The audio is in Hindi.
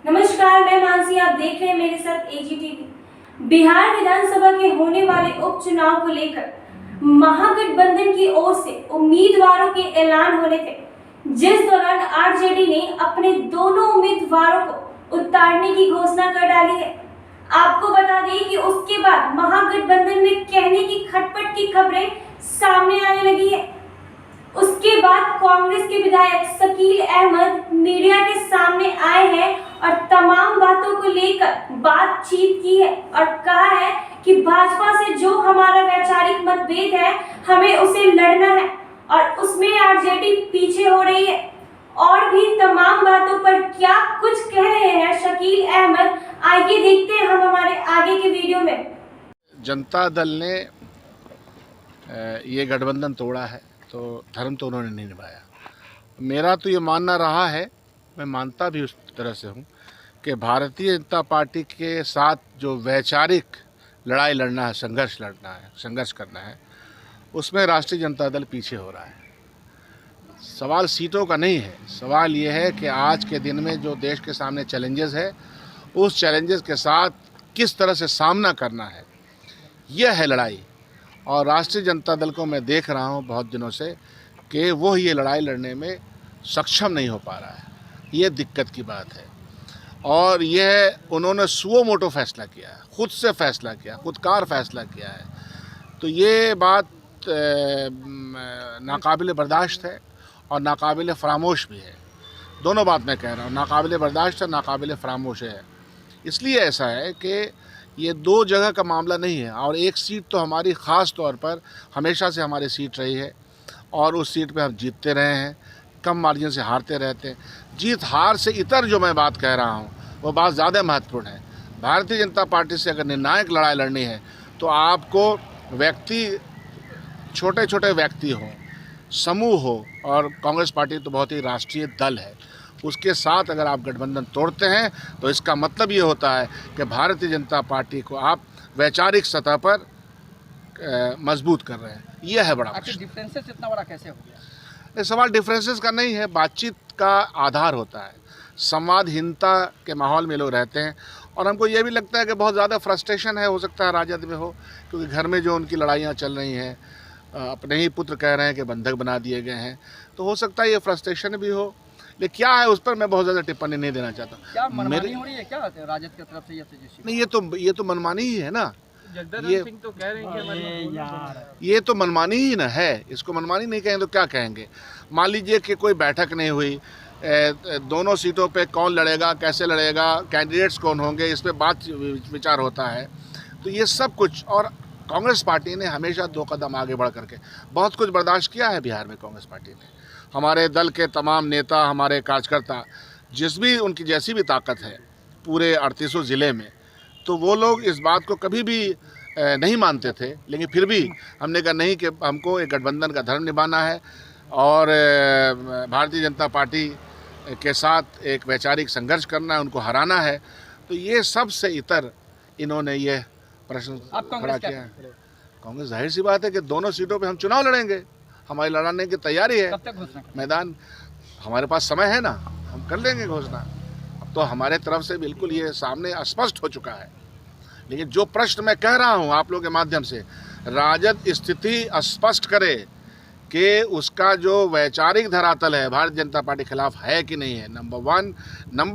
नमस्कार, मैं मानसी। आप देख रहे हैं मेरे साथ एजीटीवी। बिहार विधानसभा के होने वाले उपचुनाव को लेकर महागठबंधन की ओर से उम्मीदवारों के ऐलान होने थे, जिस दौरान आरजेडी ने अपने दोनों उम्मीदवारों को उतारने की घोषणा कर डाली है। आपको बता दें कि उसके बाद महागठबंधन में कहने की खटपट की खबरें सामने आने लगी है। उसके बाद कांग्रेस के विधायक शकील अहमद मीडिया के सामने आए हैं और तमाम बातों को लेकर बातचीत की है और कहा है कि भाजपा से जो हमारा वैचारिक मतभेद है, हमें उसे लड़ना है और उसमें आरजेडी पीछे हो रही है। और भी तमाम बातों पर क्या कुछ कह रहे हैं शकील अहमद, आइए देखते हैं हम हमारे आगे के वीडियो में। जनता दल ने ये गठबंधन तोड़ा है तो धर्म तो उन्होंने नहीं निभाया। मेरा तो ये मानना रहा है, मैं मानता भी उस तरह से हूँ कि भारतीय जनता पार्टी के साथ जो वैचारिक लड़ाई लड़ना है, संघर्ष करना है, उसमें राष्ट्रीय जनता दल पीछे हो रहा है। सवाल सीटों का नहीं है, सवाल ये है कि आज के दिन में जो देश के सामने चैलेंजेस है, उस चैलेंजेस के साथ किस तरह से सामना करना है, यह है लड़ाई। और राष्ट्रीय जनता दल को मैं देख रहा हूँ बहुत दिनों से कि वो ये लड़ाई लड़ने में सक्षम नहीं हो पा रहा है। ये दिक्कत की बात है और यह उन्होंने सुओ मोटो फैसला किया है, खुद से फैसला किया, खुदकार फैसला किया है। तो ये बात नाकाबिले बर्दाश्त है और नाकाबिले फरामोश भी है। दोनों बात मैं कह रहा हूँ, नाकाबिले बर्दाश्त है, नाकाबिले फरामोश है। इसलिए ऐसा है कि ये दो जगह का मामला नहीं है और एक सीट तो हमारी ख़ास तौर पर हमेशा से हमारी सीट रही है और उस सीट पे हम जीतते रहे हैं, कम मार्जिन से हारते रहते हैं। जीत हार से इतर जो मैं बात कह रहा हूँ वो बात ज़्यादा महत्वपूर्ण है। भारतीय जनता पार्टी से अगर निर्णायक लड़ाई लड़नी है तो आपको छोटे छोटे व्यक्ति हों, समूह हो, और कांग्रेस पार्टी तो बहुत ही राष्ट्रीय दल है, उसके साथ अगर आप गठबंधन तोड़ते हैं तो इसका मतलब ये होता है कि भारतीय जनता पार्टी को आप वैचारिक सतह पर मजबूत कर रहे हैं। यह है बड़ा प्रश्न। डिफरेंसेस इतना बड़ा कैसे हो गया? ये सवाल डिफरेंसेस का नहीं है, बातचीत का आधार होता है। संवादहीनता के माहौल में लोग रहते हैं और हमको ये भी लगता है कि बहुत ज़्यादा फ्रस्ट्रेशन है, हो सकता है राजद में हो, क्योंकि घर में जो उनकी लड़ाइयाँ चल रही हैं, अपने ही पुत्र कह रहे हैं कि बंधक बना दिए गए हैं, तो हो सकता है ये फ्रस्ट्रेशन भी हो। लेकिन क्या है उस पर मैं बहुत ज़्यादा टिप्पणी नहीं देना चाहता। क्या मनमानी हो रही है क्या राजद की तरफ से? नहीं, ये तो मनमानी ही है ना। जगदानंद सिंह तो कह रहे हैं कि ये तो मनमानी ही ना है, इसको मनमानी नहीं कहेंगे तो क्या कहेंगे। मान लीजिए कि कोई बैठक नहीं हुई, दोनों सीटों पे कौन लड़ेगा, कैसे लड़ेगा, कैंडिडेट्स कौन होंगे, इस पर बात विचार होता है। तो ये सब कुछ, और कांग्रेस पार्टी ने हमेशा 2 कदम आगे बढ़ करके बहुत कुछ बर्दाश्त किया है। बिहार में कांग्रेस पार्टी ने, हमारे दल के तमाम नेता, हमारे कार्यकर्ता, जिस भी उनकी जैसी भी ताकत है पूरे 38 ज़िले में, तो वो लोग इस बात को कभी भी नहीं मानते थे। लेकिन फिर भी हमने कहा नहीं कि हमको एक गठबंधन का धर्म निभाना है और भारतीय जनता पार्टी के साथ एक वैचारिक संघर्ष करना है, उनको हराना है। तो ये सब से इतर इन्होंने ये प्रश्न खड़ा किया है। कांग्रेस जाहिर सी बात है कि दोनों सीटों पे हम चुनाव लड़ेंगे, हमारी लड़ाने की तैयारी है। कब तक घोषणा? मैदान हमारे पास समय है ना, हम कर लेंगे घोषणा। अब तो हमारे तरफ से बिल्कुल ये सामने स्पष्ट हो चुका है। लेकिन जो प्रश्न मैं कह रहा हूँ आप लोगों के माध्यम से, राजद स्थिति स्पष्ट करे कि उसका जो वैचारिक धरातल है भारतीय जनता पार्टी के खिलाफ है कि नहीं है, नंबर 1। नंबर